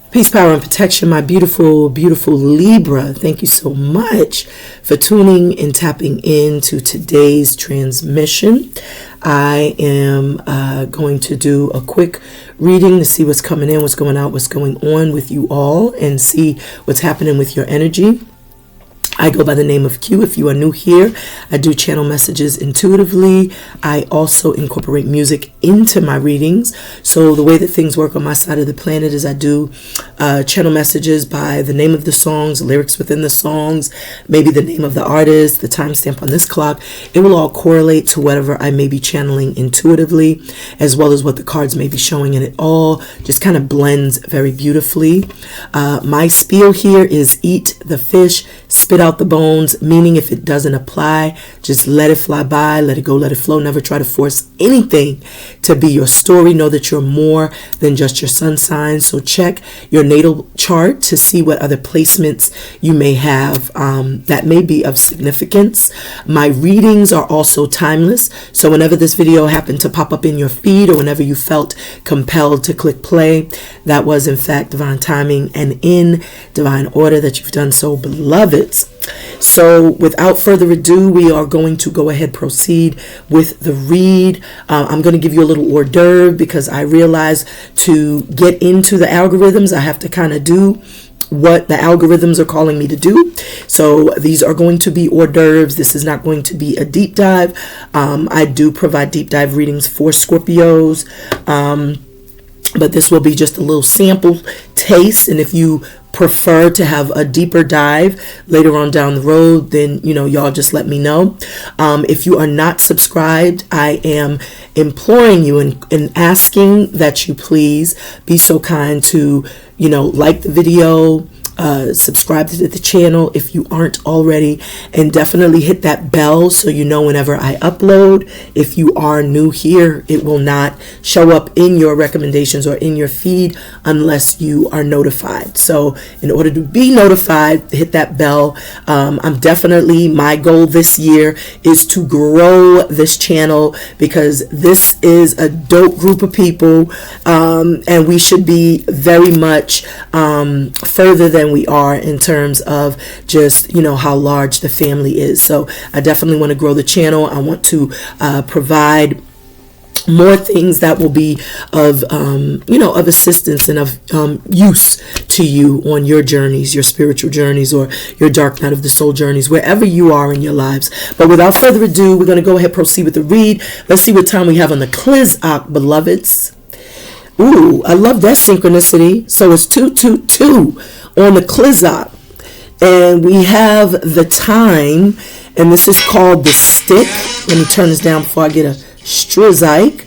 Peace, power, and protection, my beautiful, beautiful Libra. Thank you so much for tuning and tapping into today's transmission. I am going to do a quick reading to see what's coming in, what's going out, what's going on with you all, and see what's happening with your energy. I go by the name of Q. If you are new here, I do channel messages intuitively. I also incorporate music into my readings. So the way that things work on my side of the planet is I do channel messages by the name of the songs, lyrics within the songs, maybe the name of the artist, the timestamp on this clock. It will all correlate to whatever I may be channeling intuitively, as well as what the cards may be showing, and it all just kind of blends very beautifully. My spiel here is eat the fish, spit out the bones, meaning if it doesn't apply, just let it fly by, let it go, let it flow. Never try to force anything to be your story. Know that you're more than just your sun sign. So check your natal chart to see what other placements you may have that may be of significance. My readings are also timeless. So whenever this video happened to pop up in your feed, or whenever you felt compelled to click play, that was in fact divine timing and in divine order that you've done so, beloveds. So without further ado, we are going to go ahead, proceed with the read. I'm going to give you a little hors d'oeuvre because I realize to get into the algorithms, I have to kind of do what the algorithms are calling me to do. So these are going to be hors d'oeuvres. This is not going to be a deep dive. I do provide deep dive readings for Scorpios. But this will be just a little sample taste. And if you prefer to have a deeper dive later on down the road, then, y'all just let me know. If you are not subscribed, I am imploring you and asking that you please be so kind to, like the video, subscribe to the channel if you aren't already, and definitely hit that bell so you know whenever I upload. If you are new here, it will not show up in your recommendations or in your feed unless you are notified. So in order to be notified, hit that bell. My goal this year is to grow this channel because this is a dope group of people, and we should be very much further than we are in terms of just how large the family is. So I definitely want to grow the channel. I want to provide more things that will be of of assistance and of use to you on your journeys, your spiritual journeys, or your dark night of the soul journeys, wherever you are in your lives. But without further ado, we're going to go ahead and proceed with the read. Let's see what time we have on the Clizak, beloveds. Ooh, I love that synchronicity. So it's 222 on the Clizak, and we have the time, and this is called the stick. Let me turn this down before I get a strizike.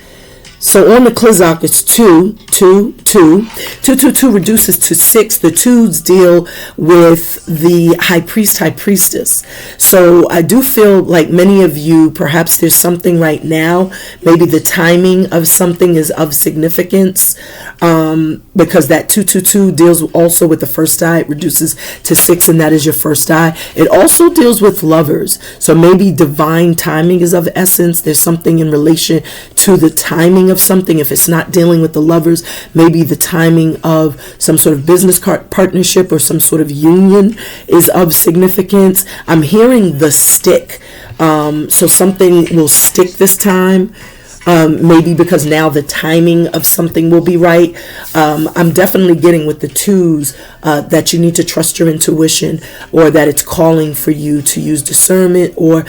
So on the Clizak, it's 2, 2, 2. 2, 2, 2 reduces to 6. The 2s deal with the high priest, high priestess. So I do feel like many of you, perhaps there's something right now, maybe the timing of something is of significance, because that 2, 2, 2 deals also with the first eye. It reduces to 6, and that is your first eye. It also deals with lovers. So maybe divine timing is of essence. There's something in relation to the timing of something. If it's not dealing with the lovers, maybe the timing of some sort of business partnership or some sort of union is of significance. I'm hearing the stick. So something will stick this time. Maybe because now the timing of something will be right. I'm definitely getting with the 2s that you need to trust your intuition, or that it's calling for you to use discernment, or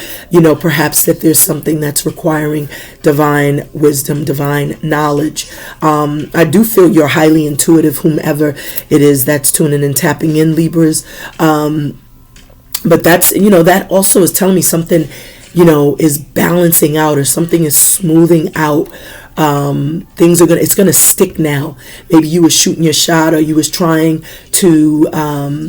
perhaps that there's something that's requiring divine wisdom, divine knowledge. I do feel you're highly intuitive, whomever it is that's tuning and tapping in, Libras. But that's that also is telling me something is balancing out, or something is smoothing out. It's gonna stick now. Maybe you were shooting your shot, or you was trying to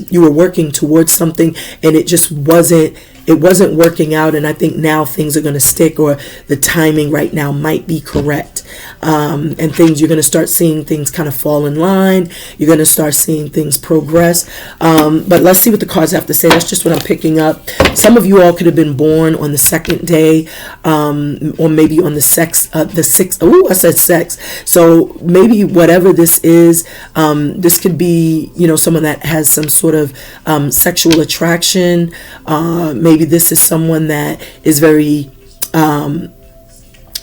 you were working towards something, and it just wasn't it wasn't working out, and I think now things are going to stick, or the timing right now might be correct. And things, you're going to start seeing things kind of fall in line. You're going to start seeing things progress. But let's see what the cards have to say. That's just what I'm picking up. Some of you all could have been born on the second day, or maybe on the sixth. Oh, I said sex. So maybe whatever this is, this could be, someone that has some sort of sexual attraction. Maybe this is someone that is very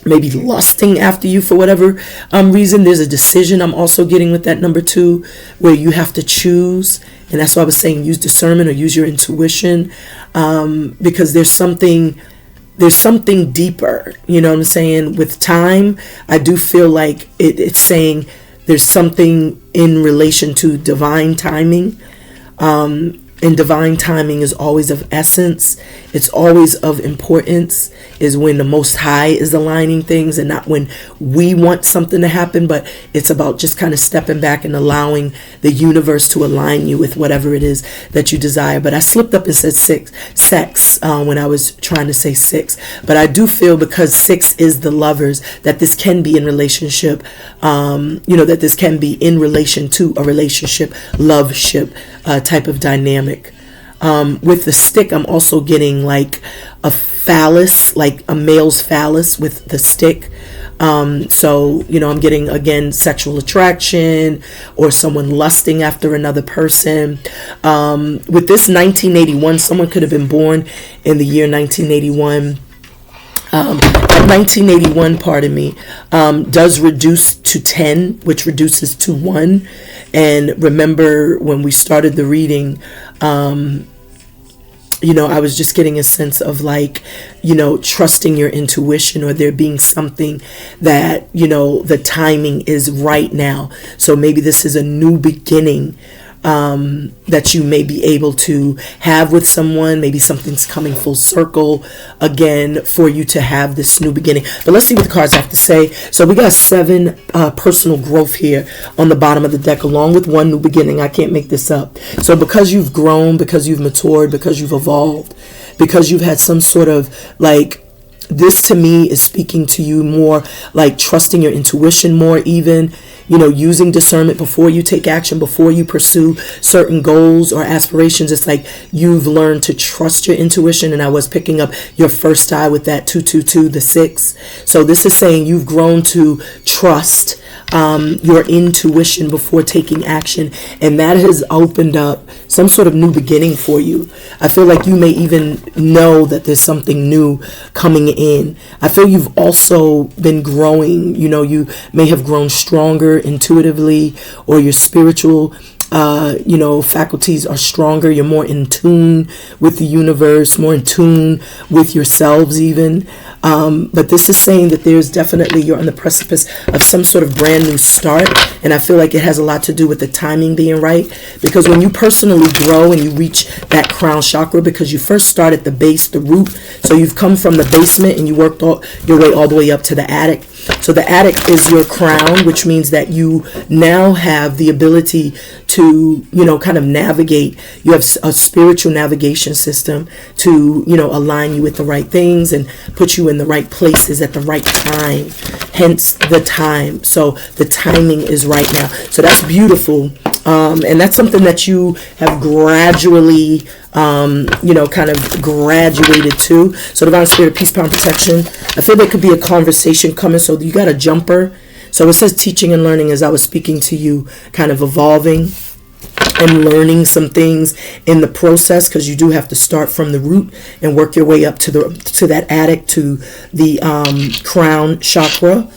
maybe lusting after you for whatever reason. There's a decision I'm also getting with that number 2, where you have to choose. And that's why I was saying use discernment or use your intuition, because there's something deeper, you know what I'm saying? With time, I do feel like it's saying there's something in relation to divine timing. And divine timing is always of essence. It's always of importance, is when the Most High is aligning things, and not when we want something to happen, but it's about just kind of stepping back and allowing the universe to align you with whatever it is that you desire. But I slipped up and said sex when I was trying to say 6. But I do feel, because 6 is the lovers, that this can be in relationship, that this can be in relation to a relationship, love ship type of dynamic. With the stick, I'm also getting like a phallus, like a male's phallus with the stick. So, I'm getting, again, sexual attraction, or someone lusting after another person. With this 1981, someone could have been born in the year 1981. 1981, does reduce to 10, which reduces to 1. And remember, when we started the reading, I was just getting a sense of like, trusting your intuition, or there being something that, the timing is right now. So maybe this is a new beginning that you may be able to have with someone. Maybe something's coming full circle again for you to have this new beginning. But let's see what the cards have to say. So we got 7 personal growth here on the bottom of the deck, along with 1 new beginning. I can't make this up. So because you've grown, because you've matured, because you've evolved, because you've had some sort of like, this to me is speaking to you more like trusting your intuition more, even, using discernment before you take action, before you pursue certain goals or aspirations. It's like you've learned to trust your intuition. And I was picking up your first eye with that 222, the 6. So this is saying you've grown to trust your intuition before taking action, and that has opened up some sort of new beginning for you. I feel like you may even know that there's something new coming in. I feel you've also been growing. You may have grown stronger intuitively, or your spiritual faculties are stronger. You're more in tune with the universe, more in tune with yourselves even. But this is saying that there's definitely, you're on the precipice of some sort of brand new start. And I feel like it has a lot to do with the timing being right. Because when you personally grow and you reach that crown chakra, because you first start at the base, the root. So you've come from the basement and you worked your way all the way up to the attic. So the attic is your crown, which means that you now have the ability to, kind of navigate. You have a spiritual navigation system to, align you with the right things and put you in the right places at the right time. Hence the time. So the timing is right now. So that's beautiful. And that's something that you have gradually, kind of graduated to. So divine spirit, peace, power, and protection. I feel there could be a conversation coming. So you got a jumper. So it says teaching and learning, as I was speaking to you, kind of evolving and learning some things in the process, because you do have to start from the root and work your way up to that attic, to the crown chakra.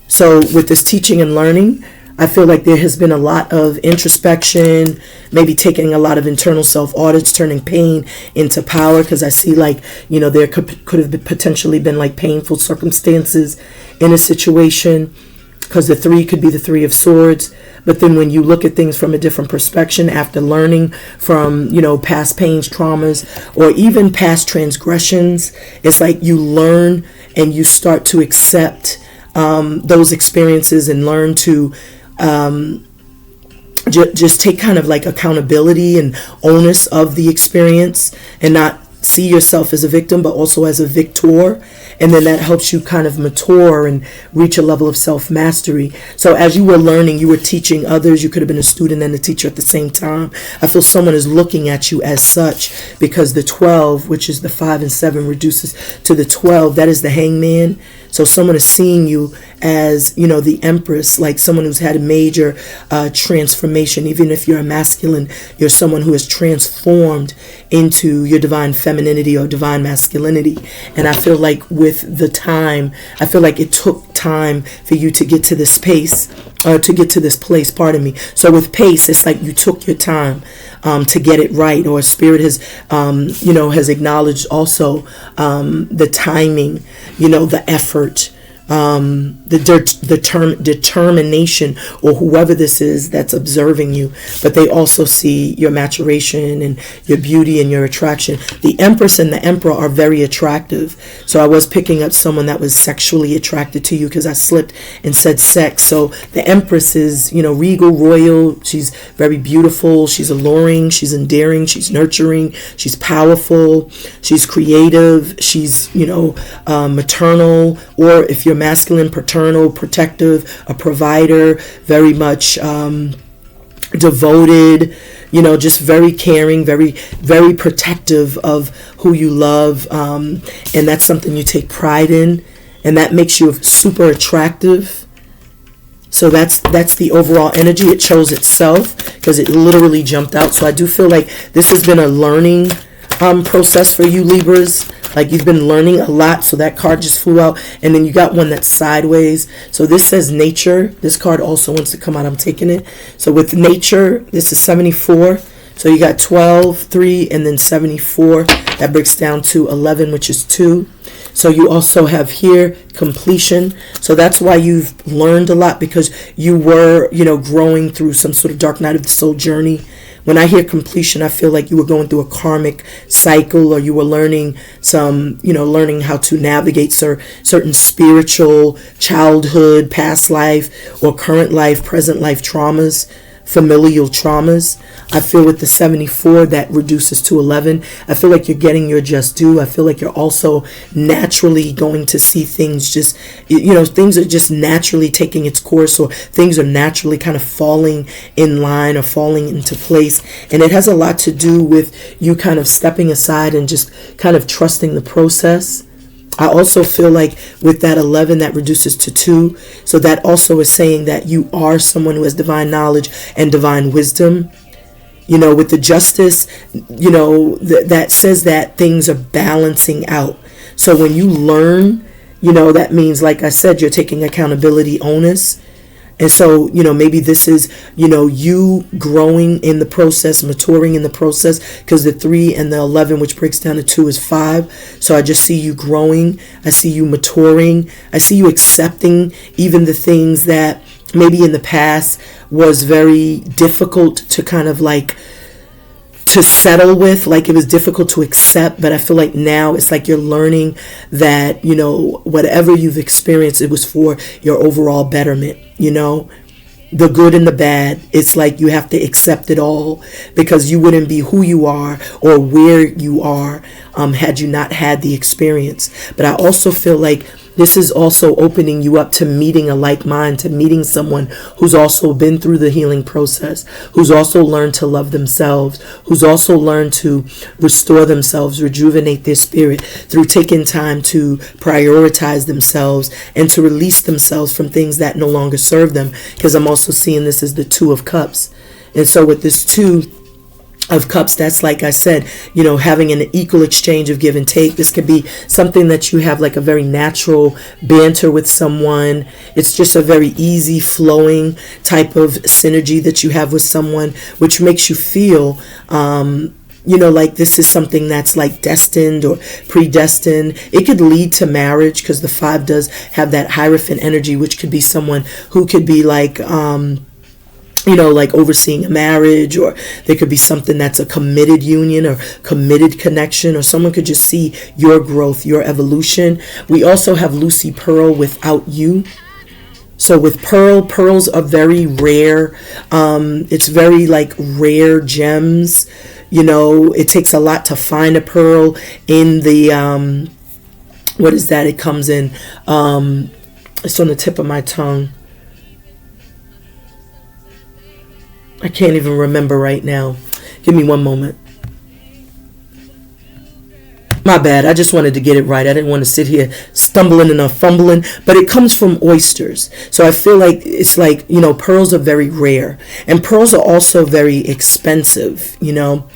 So with this teaching and learning, I feel like there has been a lot of introspection, maybe taking a lot of internal self-audits, turning pain into power, because I see like, there could have potentially been like painful circumstances in a situation, because the 3 could be the 3 of swords. But then when you look at things from a different perspective, after learning from, past pains, traumas, or even past transgressions, it's like you learn and you start to accept those experiences and learn to just take kind of like accountability and onus of the experience, and not see yourself as a victim, but also as a victor. And then that helps you kind of mature and reach a level of self-mastery. So as you were learning, you were teaching others. You could have been a student and a teacher at the same time. I feel someone is looking at you as such, because the 12, which is the 5 and 7, reduces to the 12. That is the hangman. So someone is seeing you as, the Empress, like someone who's had a major transformation. Even if you're a masculine, you're someone who is transformed into your divine femininity or divine masculinity. And I feel like with the time, I feel like it took time for you to get to this pace, to get to this place, pardon me. So with pace, it's like you took your time to get it right, or Spirit has, has acknowledged also the timing, the effort, the determination, or whoever this is that's observing you. But they also see your maturation and your beauty and your attraction. The Empress and the Emperor are very attractive. So I was picking up someone that was sexually attracted to you, because I slipped and said sex. So the Empress is, regal, royal. She's very beautiful. She's alluring. She's endearing. She's nurturing. She's powerful. She's creative. She's, maternal, or if you're masculine, paternal, protective, a provider, very much devoted, just very caring, very, very protective of who you love. And that's something you take pride in, and that makes you super attractive. So that's the overall energy. It chose itself because it literally jumped out. So I do feel like this has been a learning process for you, Libras. Like you've been learning a lot. So that card just flew out. And then you got one that's sideways. So this says nature. This card also wants to come out. I'm taking it. So with nature, this is 74. So you got 12, 3, and then 74. That breaks down to 11, which is 2. So you also have here completion. So that's why you've learned a lot, because you were, growing through some sort of dark night of the soul journey. When I hear completion, I feel like you were going through a karmic cycle, or you were learning learning how to navigate certain spiritual, childhood, past life, or current life, present life traumas, familial traumas. I feel with the 74, that reduces to 11. I feel like you're getting your just due. I feel like you're also naturally going to see things just, things are just naturally taking its course, or things are naturally kind of falling in line or falling into place. And it has a lot to do with you kind of stepping aside and just kind of trusting the process. I also feel like with that 11, that reduces to 2. So that also is saying that you are someone who has divine knowledge and divine wisdom. With the justice, that says that things are balancing out. So when you learn, that means, like I said, you're taking accountability, onus. And so, maybe this is, you growing in the process, maturing in the process, because the 3 and the 11, which breaks down to 2, is 5. So I just see you growing. I see you maturing. I see you accepting even the things that maybe in the past was very difficult to kind of like to settle with, like it was difficult to accept. But I feel like now it's like you're learning that, whatever you've experienced, it was for your overall betterment, the good and the bad. It's like you have to accept it all, because you wouldn't be who you are or where you are had you not had the experience. But I also feel like this is also opening you up to meeting a like mind, to meeting someone who's also been through the healing process, who's also learned to love themselves, who's also learned to restore themselves, rejuvenate their spirit through taking time to prioritize themselves and to release themselves from things that no longer serve them. Because I'm also seeing this as the 2 of Cups. And so with this 2 of Cups, that's, like I said, having an equal exchange of give and take. This could be something that you have like a very natural banter with someone. It's just a very easy flowing type of synergy that you have with someone, which makes you feel like this is something that's like destined or predestined. It could lead to marriage, because the 5 does have that Hierophant energy, which could be someone who could be like like overseeing a marriage, or there could be something that's a committed union or committed connection, or someone could just see your growth, your evolution. We also have Lucy Pearl, without you. So with pearls are very rare. It's very like rare gems. You know, it takes a lot to find a pearl in the, what is that? It comes in, it's on the tip of my tongue. I can't even remember right now. Give me one moment. My bad. I just wanted to get it right. I didn't want to sit here stumbling and fumbling. But it comes from oysters. So I feel like it's like, you know, pearls are very rare. And pearls are also very expensive, you know.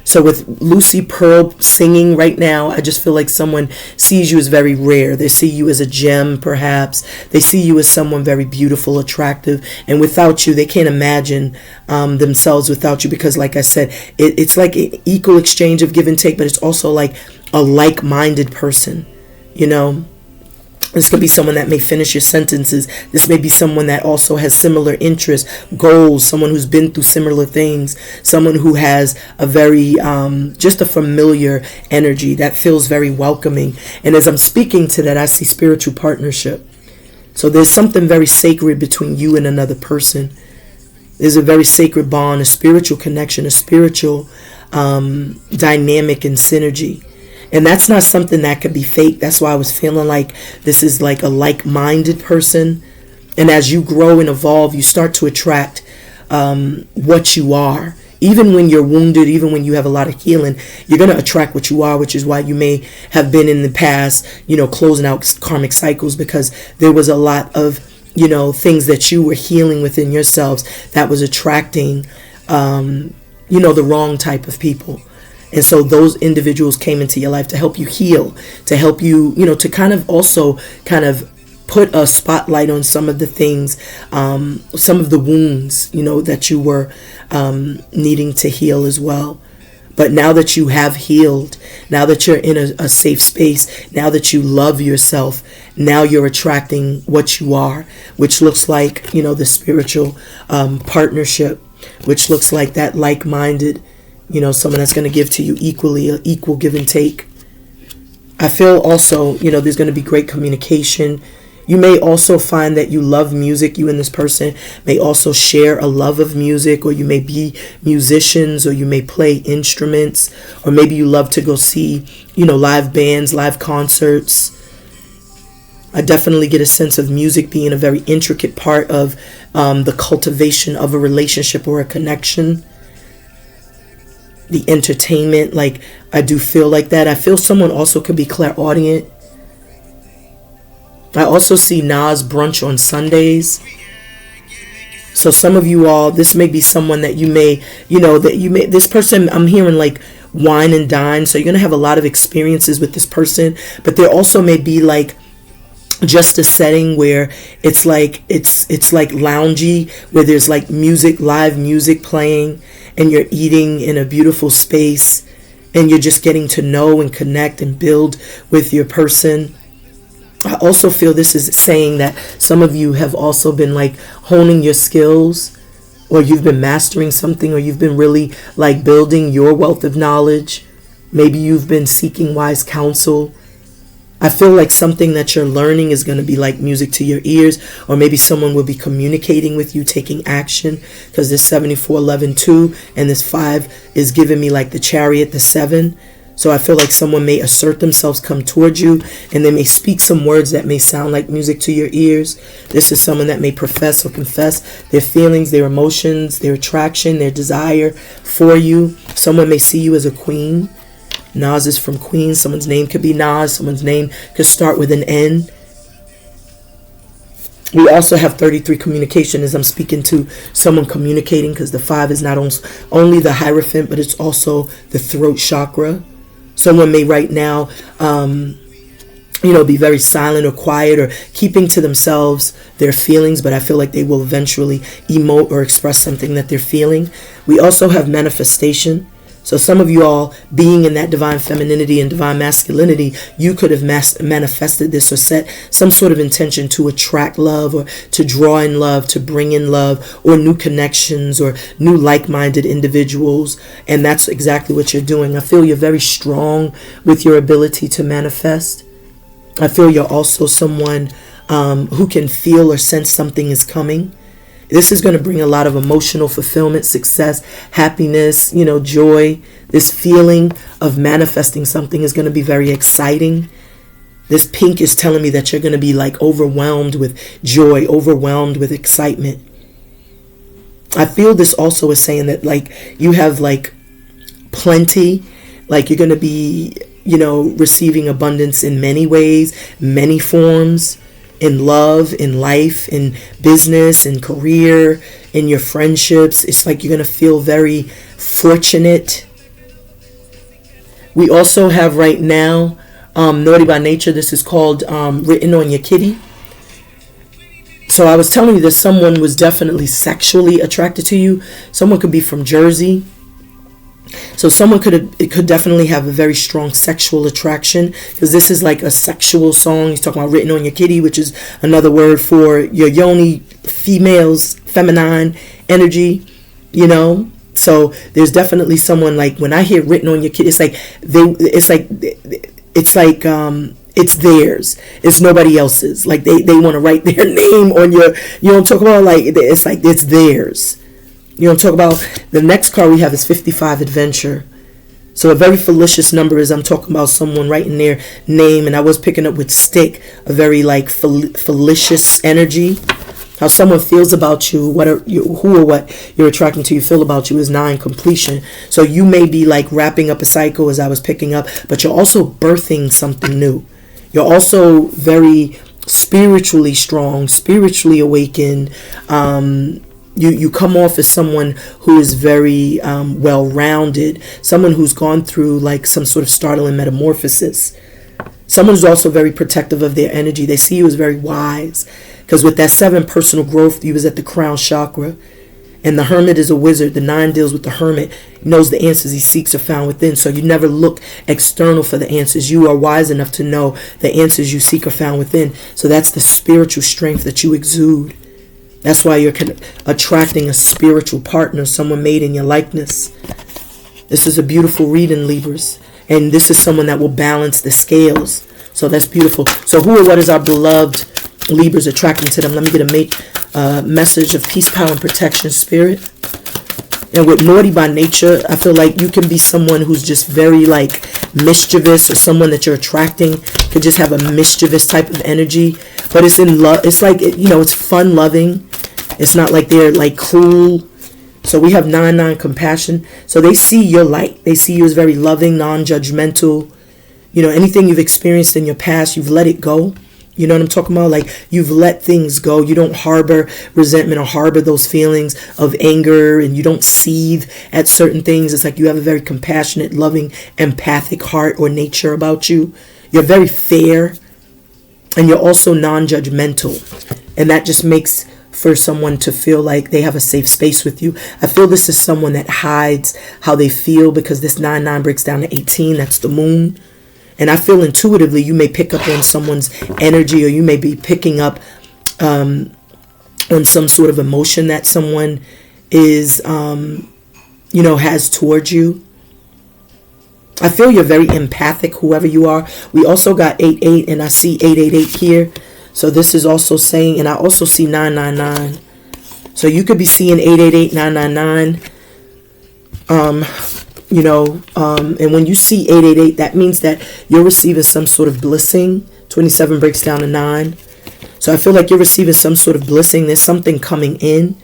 So with Lucy Pearl singing right now, I just feel like someone sees you as very rare. They see you as a gem, perhaps. They see you as someone very beautiful, attractive. And without you, they can't imagine themselves without you. Because like I said, it's like an equal exchange of give and take, but it's also like a like-minded person, you know. This could be someone that may finish your sentences. This may be someone that also has similar interests, goals, someone who's been through similar things, someone who has a very, just a familiar energy that feels very welcoming. And as I'm speaking to that, I see spiritual partnership. So there's something very sacred between you and another person. There's a very sacred bond, a spiritual connection, a spiritual dynamic and synergy. And that's not something that could be fake. That's why I was feeling like this is like a like-minded person. And as you grow and evolve, you start to attract what you are. Even when you're wounded, even when you have a lot of healing, you're going to attract what you are, which is why you may have been in the past, you know, closing out karmic cycles, because there was a lot of, you know, things that you were healing within yourselves that was attracting, you know, the wrong type of people. And so those individuals came into your life to help you heal, to help you, you know, to kind of also kind of put a spotlight on some of the things, some of the wounds, you know, that you were needing to heal as well. But now that you have healed, now that you're in a safe space, now that you love yourself, now you're attracting what you are, which looks like, you know, the spiritual partnership, which looks like that like-minded, you know, someone that's going to give to you equally, equal give and take. I feel also, you know, there's going to be great communication. You may also find that you love music. You and this person may also share a love of music, or you may be musicians, or you may play instruments, or maybe you love to go see, you know, live bands, live concerts. I definitely get a sense of music being a very intricate part of the cultivation of a relationship or a connection. The entertainment, like, I do feel like that. I feel someone also could be clairaudient. I also see Nas brunch on Sundays. So some of you all, this may be someone that you may, you know, that you may, this person, I'm hearing like wine and dine. So you're going to have a lot of experiences with this person. But there also may be like just a setting where it's like loungy, where there's like music, live music playing, and you're eating in a beautiful space, and you're just getting to know and connect and build with your person. I also feel this is saying that some of you have also been like honing your skills, or you've been mastering something, or you've been really like building your wealth of knowledge. Maybe you've been seeking wise counsel. I feel like something that you're learning is going to be like music to your ears, or maybe someone will be communicating with you, taking action, because this 7411-2 and this 5 is giving me like the Chariot, the 7. So I feel like someone may assert themselves, come towards you, and they may speak some words that may sound like music to your ears. This is someone that may profess or confess their feelings, their emotions, their attraction, their desire for you. Someone may see you as a queen. Nas is from Queen. Someone's name could be Nas. Someone's name could start with an N. We also have 33 communication as I'm speaking to someone communicating, because the 5 is not only the Hierophant, but it's also the throat chakra. Someone may right now, you know, be very silent or quiet or keeping to themselves their feelings, but I feel like they will eventually emote or express something that they're feeling. We also have manifestation. So some of you all being in that divine femininity and divine masculinity, you could have manifested this or set some sort of intention to attract love, or to draw in love, to bring in love, or new connections, or new like-minded individuals. And that's exactly what you're doing. I feel you're very strong with your ability to manifest. I feel you're also someone who can feel or sense something is coming. This is going to bring a lot of emotional fulfillment, success, happiness, joy. This feeling of manifesting something is going to be very exciting. This pink is telling me that you're going to be like overwhelmed with joy, overwhelmed with excitement. I feel this also is saying that like you have like plenty, like you're going to be, receiving abundance in many ways, many forms, in love, in life, in business, in career, in your friendships. It's like you're going to feel very fortunate. We also have right now, Naughty by Nature. This is called Written on Your Kitty. So I was telling you that someone was definitely sexually attracted to you. Someone could be from Jersey. So someone could definitely have a very strong sexual attraction, because this is like a sexual song. He's talking about written on your kitty, which is another word for your yoni, females, feminine energy, So there's definitely someone, like when I hear written on your kitty, it's theirs. It's nobody else's. Like they want to write their name on your, talk about like, it's like it's theirs. Talk about the next card we have is 55, Adventure. So a very fallacious number is I'm talking about someone writing their name, and I was picking up with stick, a very like fallacious energy. How someone feels about you, who or what you're attracting to you feel about you is 9, completion. So you may be like wrapping up a cycle, as I was picking up, but you're also birthing something new. You're also very spiritually strong, spiritually awakened. You come off as someone who is very well-rounded, someone who's gone through like some sort of startling metamorphosis. Someone who's also very protective of their energy. They see you as very wise, because with that 7, personal growth, you was at the crown chakra, and the Hermit is a wizard. The 9 deals with the Hermit. He knows the answers he seeks are found within. So you never look external for the answers. You are wise enough to know the answers you seek are found within. So that's the spiritual strength that you exude. That's why you're attracting a spiritual partner, someone made in your likeness. This is a beautiful reading, Libras. And this is someone that will balance the scales. So that's beautiful. So who or what is our beloved Libras attracting to them? Let me get a message of peace, power, and protection, Spirit. And with Naughty by Nature, I feel like you can be someone who's just very like mischievous, or someone that you're attracting could just have a mischievous type of energy. But it's in love. It's like, it's fun loving. It's not like they're like cruel. So we have 9, compassion. So they see your light. They see you as very loving, non-judgmental. Anything you've experienced in your past, you've let it go. You know what I'm talking about? Like you've let things go. You don't harbor resentment or harbor those feelings of anger, and you don't seethe at certain things. It's like you have a very compassionate, loving, empathic heart or nature about you. You're very fair, and you're also non-judgmental. And that just makes for someone to feel like they have a safe space with you. I feel this is someone that hides how they feel, because this 9 breaks down to 18. That's the moon. And I feel intuitively you may pick up on someone's energy, or you may be picking up on some sort of emotion that someone is, has towards you. I feel you're very empathic, whoever you are. We also got 88, and I see 888 here. So this is also saying, and I also see 999. So you could be seeing 888, 999. And when you see 888, that means that you're receiving some sort of blessing. 27 breaks down to 9. So I feel like you're receiving some sort of blessing. There's something coming in.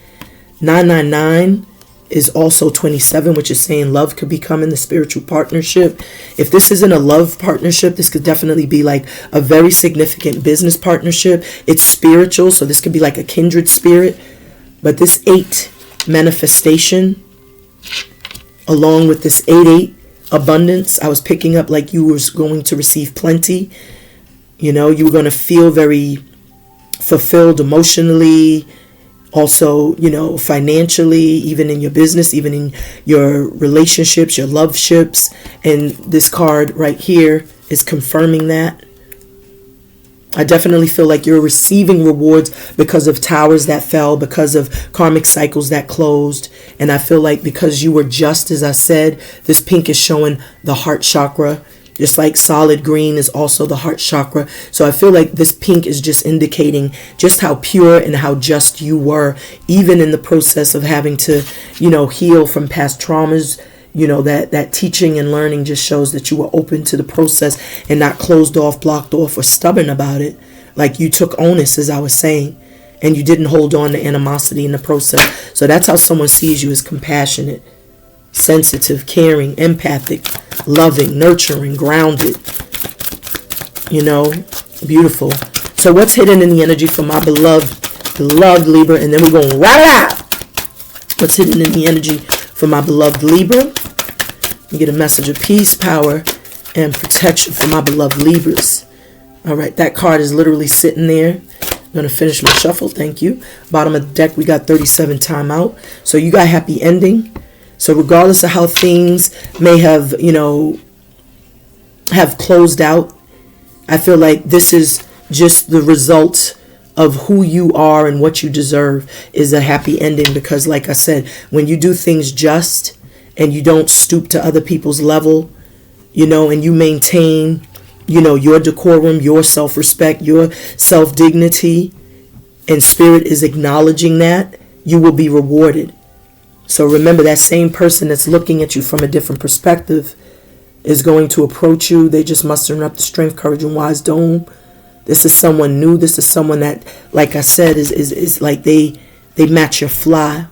999 is also 27, which is saying love could be coming, the spiritual partnership. If this isn't a love partnership, this could definitely be like a very significant business partnership. It's spiritual, so this could be like a kindred spirit. But this 8 manifestation, along with this 88 abundance, I was picking up like you were going to receive plenty. You were going to feel very fulfilled emotionally, also, financially, even in your business, even in your relationships, your love ships. And this card right here is confirming that. I definitely feel like you're receiving rewards because of towers that fell, because of karmic cycles that closed. And I feel like because you were just, as I said, this pink is showing the heart chakra. Just like solid green is also the heart chakra. So I feel like this pink is just indicating just how pure and how just you were, even in the process of having to, heal from past traumas. That teaching and learning just shows that you were open to the process and not closed off, blocked off, or stubborn about it. Like you took onus, as I was saying, and you didn't hold on to animosity in the process. So that's how someone sees you, as compassionate, sensitive, caring, empathic, loving, nurturing, grounded. Beautiful. So what's hidden in the energy for my beloved Libra? And then we're going to wrap it up. What's hidden in the energy for my beloved Libra? You get a message of peace, power, and protection for my beloved Libras. All right, that card is literally sitting there. I'm going to finish my shuffle. Thank you. Bottom of the deck, we got 37 timeout. So you got happy ending. So regardless of how things may have, have closed out, I feel like this is just the result of who you are and what you deserve is a happy ending. Because like I said, when you do things just and you don't stoop to other people's level, and you maintain, your decorum, your self-respect, your self-dignity, and spirit is acknowledging that, you will be rewarded. So remember, that same person that's looking at you from a different perspective is going to approach you. They just mustering up the strength, courage, and wise dome. This is someone new. This is someone that, like I said, is like they match your fly.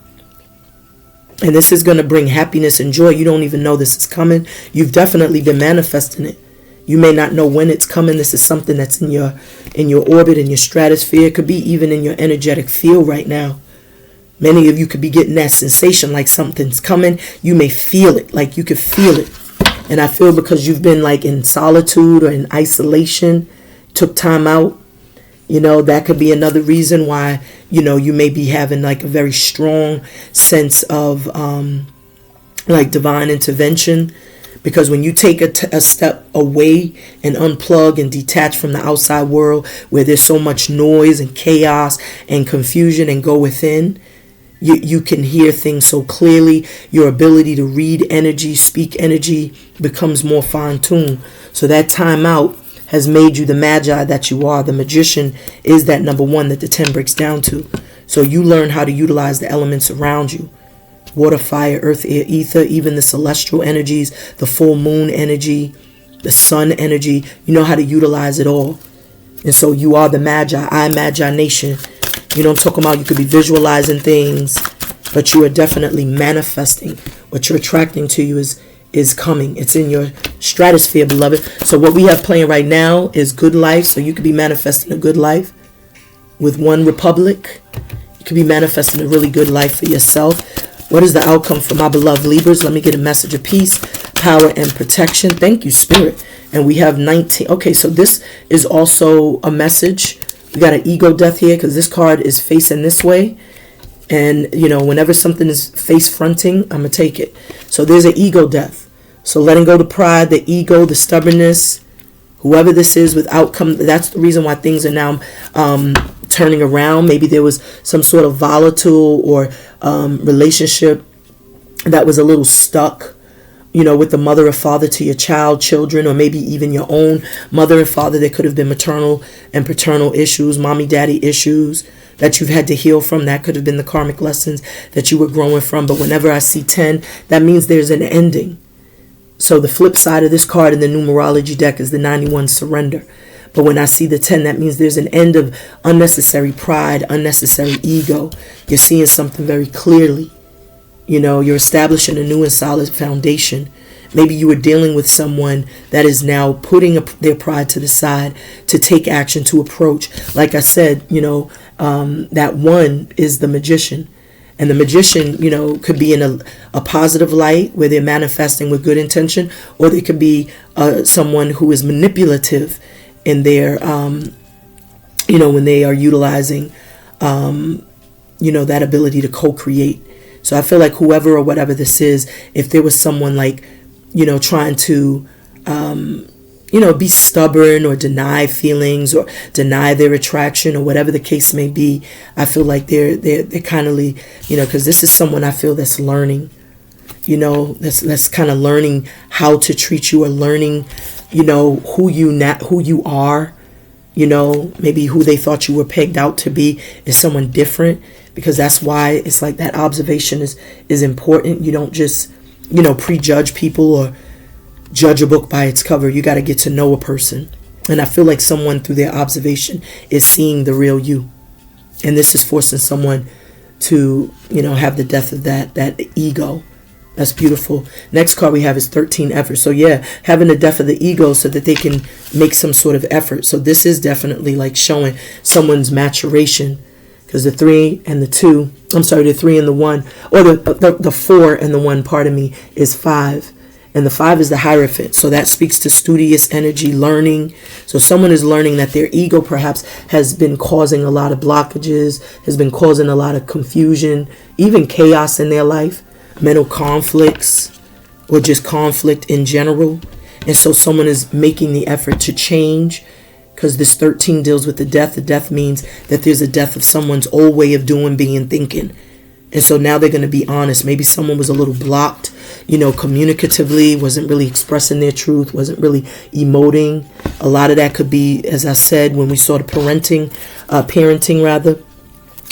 And this is going to bring happiness and joy. You don't even know this is coming. You've definitely been manifesting it. You may not know when it's coming. This is something that's in your orbit, in your stratosphere. It could be even in your energetic field right now. Many of you could be getting that sensation like something's coming. You may feel it, like you could feel it. And I feel because you've been like in solitude or in isolation, took time out, that could be another reason why, you may be having like a very strong sense of like divine intervention. Because when you take a step away and unplug and detach from the outside world where there's so much noise and chaos and confusion and go within, you can hear things so clearly. Your ability to read energy, speak energy becomes more fine-tuned. So that time out has made you the magi that you are. The magician is that number one that the 10 breaks down to. So you learn how to utilize the elements around you. Water, fire, earth, air, ether, even the celestial energies, the full moon energy, the sun energy. You know how to utilize it all. And so you are the magi, imagination. I'm talking about. You could be visualizing things, but you are definitely manifesting. What you're attracting to you is coming. It's in your stratosphere, beloved. So what we have playing right now is good life. So you could be manifesting a good life with One Republic. You could be manifesting a really good life for yourself. What is the outcome for my beloved Libras? Let me get a message of peace, power, and protection. Thank you, Spirit. And we have 19. Okay, so this is also a message. We got an ego death here because this card is facing this way. And, whenever something is face fronting, I'm going to take it. So there's an ego death. So letting go the pride, the ego, the stubbornness, whoever this is with outcome. That's the reason why things are now turning around. Maybe there was some sort of volatile or relationship that was a little stuck, with the mother or father to your child, children, or maybe even your own mother and father. There could have been maternal and paternal issues, mommy, daddy issues that you've had to heal from. That could have been the karmic lessons that you were growing from. But whenever I see 10, that means there's an ending. So the flip side of this card in the numerology deck is the 91, surrender. But when I see the 10, that means there's an end of unnecessary pride, unnecessary ego. You're seeing something very clearly. You're establishing a new and solid foundation. Maybe you were dealing with someone that is now putting their pride to the side to take action, to approach. Like I said, that one is the magician. And the magician, could be in a positive light where they're manifesting with good intention, or they could be someone who is manipulative in their, when they are utilizing, that ability to co-create. So I feel like whoever or whatever this is, if there was someone like, trying to, be stubborn or deny feelings or deny their attraction or whatever the case may be, I feel like they're kind of, because this is someone I feel that's learning, that's kind of learning how to treat you, or learning you know, who you are, you know, maybe who they thought you were pegged out to be is someone different, because that's why it's like that observation is important. You don't just, you know, prejudge people or judge a book by its cover. You got to get to know a person. And I feel like someone through their observation is seeing the real you. And this is forcing someone to, you know, have the death of that ego. That's beautiful. Next card we have is 13 efforts. So yeah, having the death of the ego so that they can make some sort of effort. So this is definitely like showing someone's maturation, because the 3 and the 2, I'm sorry, the 3 and the 1, or the 4 and the 1, pardon me, is 5. And the 5 is the Hierophant. So that speaks to studious energy, learning. So someone is learning that their ego perhaps has been causing a lot of blockages, has been causing a lot of confusion, even chaos in their life, mental conflicts, or just conflict in general. And so someone is making the effort to change, because this 13 deals with the death. The death means that there's a death of someone's old way of doing, being, thinking. And so now they're going to be honest. Maybe someone was a little blocked, you know, communicatively, wasn't really expressing their truth, wasn't really emoting. A lot of that could be, as I said, when we saw the parenting rather,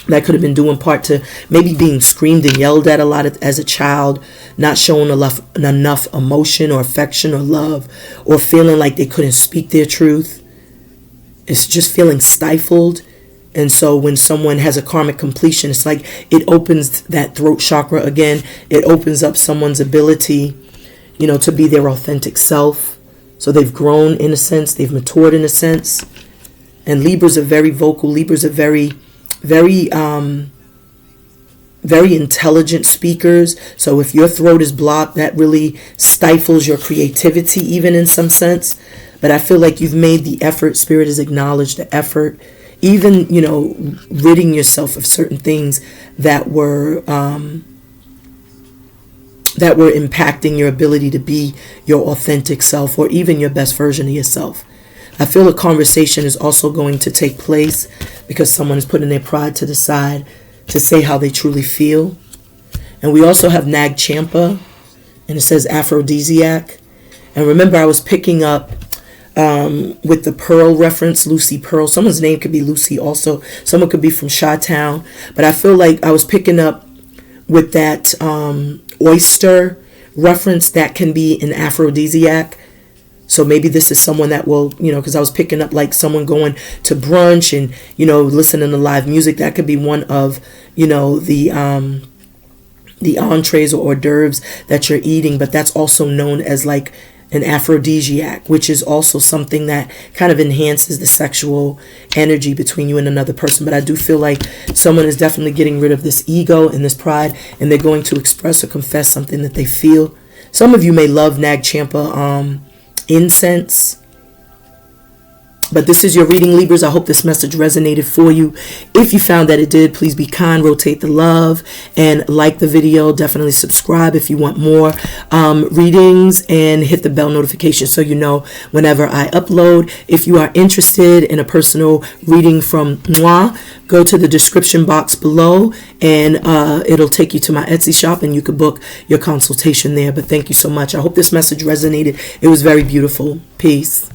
that could have been due in part to maybe being screamed and yelled at a lot as a child, not showing enough emotion or affection or love, or feeling like they couldn't speak their truth. It's just feeling stifled. And so when someone has a karmic completion, it's like it opens that throat chakra again. It opens up someone's ability, you know, to be their authentic self. So they've grown in a sense. They've matured in a sense. And Libras are very vocal. Libras are very intelligent speakers. So if your throat is blocked, that really stifles your creativity, even in some sense. But I feel like you've made the effort. Spirit has acknowledged the effort. Even, you know, ridding yourself of certain things that were impacting your ability to be your authentic self, or even your best version of yourself. I feel a conversation is also going to take place, because someone is putting their pride to the side to say how they truly feel. And we also have Nag Champa, and it says aphrodisiac. And remember, I was picking up with the Pearl reference, Lucy Pearl. Someone's name could be Lucy also. Someone could be from Chi-Town. But I feel like I was picking up with that oyster reference that can be an aphrodisiac. So maybe this is someone that will, you know, because I was picking up like someone going to brunch and, you know, listening to live music. That could be one of, you know, the entrees or hors d'oeuvres that you're eating. But that's also known as like an aphrodisiac, which is also something that kind of enhances the sexual energy between you and another person. But I do feel like someone is definitely getting rid of this ego and this pride, and they're going to express or confess something that they feel. Some of you may love Nag Champa incense. But this is your reading, Libras. I hope this message resonated for you. If you found that it did, please be kind, rotate the love, and like the video. Definitely subscribe if you want more readings, and hit the bell notification so you know whenever I upload. If you are interested in a personal reading from moi, go to the description box below, and it'll take you to my Etsy shop, and you can book your consultation there. But thank you so much. I hope this message resonated. It was very beautiful. Peace.